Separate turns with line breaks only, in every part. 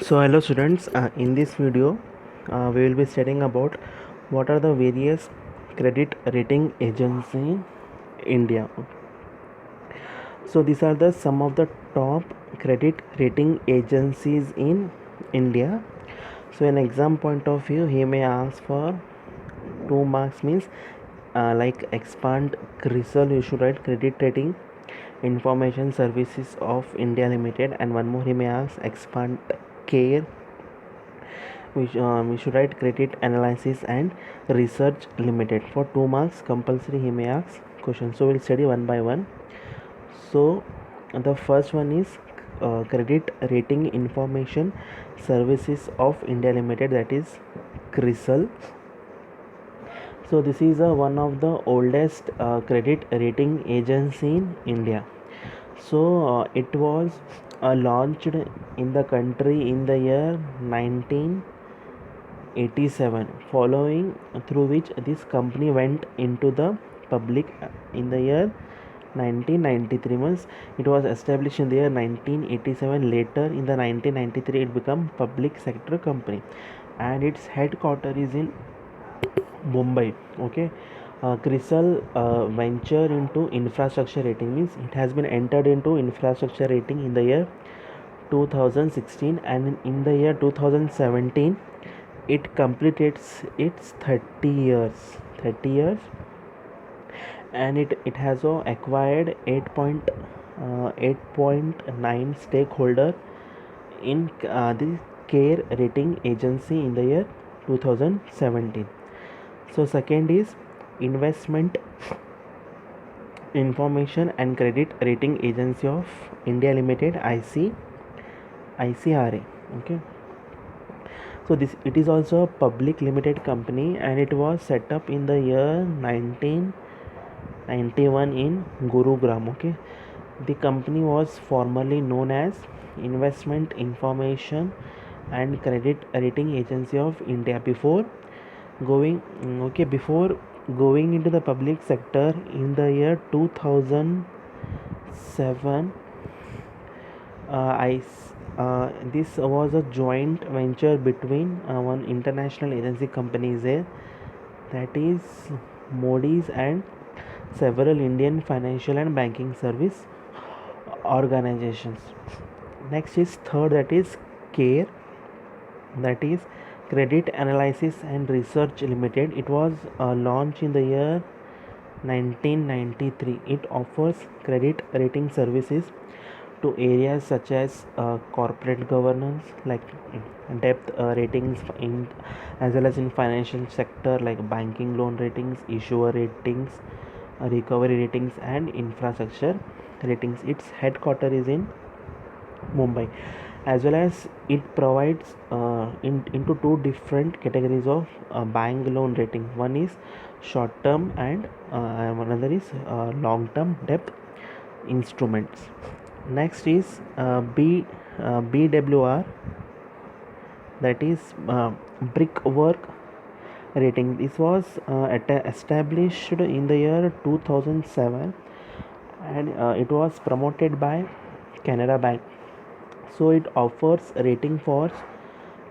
So hello students, in this video we will be studying about what are the various credit rating agency in India. So these are the some of the top credit rating agencies in India. So in exam point of view, he may ask for 2 marks, means like expand CRISIL, you should write credit rating information services of India Limited, and one more he may ask expand care. We should write credit analysis and research limited. For 2 marks compulsory he may ask questions, so we'll study one by one. So the first one is credit rating information services of India Limited, that is CRISIL. So this is one of the oldest credit rating agency in India. So it was launched in the country in the year 1987, following through which this company went into the public in the year 1993. Means it was established in the year 1987. Later in the 1993 it became public sector company, and its headquarter is in Mumbai. Okay. CRISIL venture into infrastructure rating, means it has been entered into infrastructure rating in the year 2016, and in the year 2017 it completed its 30 years, and it has acquired 8.9 stakeholder in the care rating agency in the year 2017. So second is investment information and credit rating agency of India Limited, ICRA. Okay. So this it is also a public limited company, and it was set up in the year 1991 in Gurugram. Okay. The company was formerly known as Investment Information and Credit Rating Agency of India before going into the public sector in the year 2007. This was a joint venture between one international agency companies there, that is Modi's, and several Indian financial and banking service organizations. Next is third, that is CARE, that is Credit Analysis and Research Limited. It was launched in the year 1993. It offers credit rating services to areas such as corporate governance, like depth ratings in, as well as in financial sector like banking loan ratings, issuer ratings, recovery ratings, and infrastructure ratings. Its headquarter is in Mumbai, as well as it provides into two different categories of bank loan rating. One is short term, and another is long term debt instruments. Next is BWR, that is brickwork rating. This was established in the year 2007, and it was promoted by Canara Bank. So it offers rating for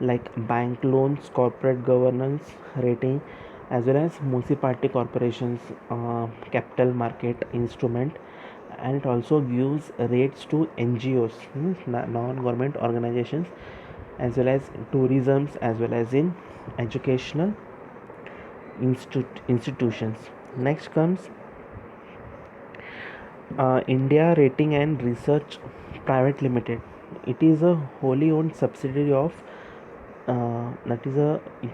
like bank loans, corporate governance rating, as well as municipality corporations, capital market instrument, and it also gives rates to NGOs, non-government organizations, as well as tourism, as well as in educational institutions. Next comes India Rating and Research Private Limited. It is a wholly owned subsidiary of it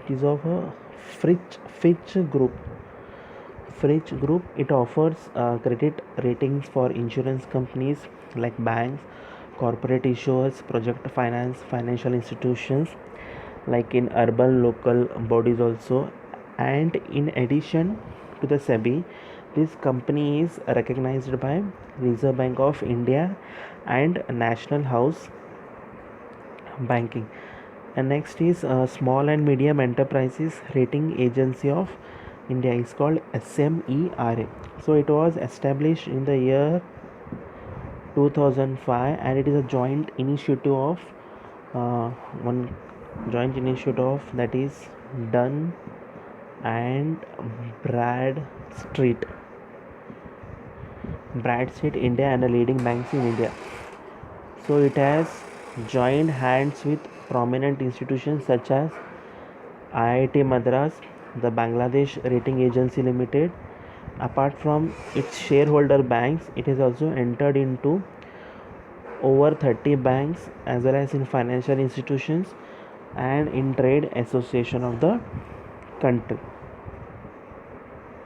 is of a Fitch Group. It offers credit ratings for insurance companies like banks, corporate issuers, project finance, financial institutions, like in urban local bodies also. And in addition to the SEBI, this company is recognized by Reserve Bank of India and National House Banking. And next is Small and Medium Enterprises Rating Agency of India, is called SMERA. So it was established in the year 2005, and it is a joint initiative of one joint initiative of that is Dun and Bradstreet. Bradstreet India and the leading banks in India. So it has joined hands with prominent institutions such as IIT Madras, the Bangladesh Rating Agency Limited. Apart from its shareholder banks, it has also entered into over 30 banks as well as in financial institutions and in trade association of the country.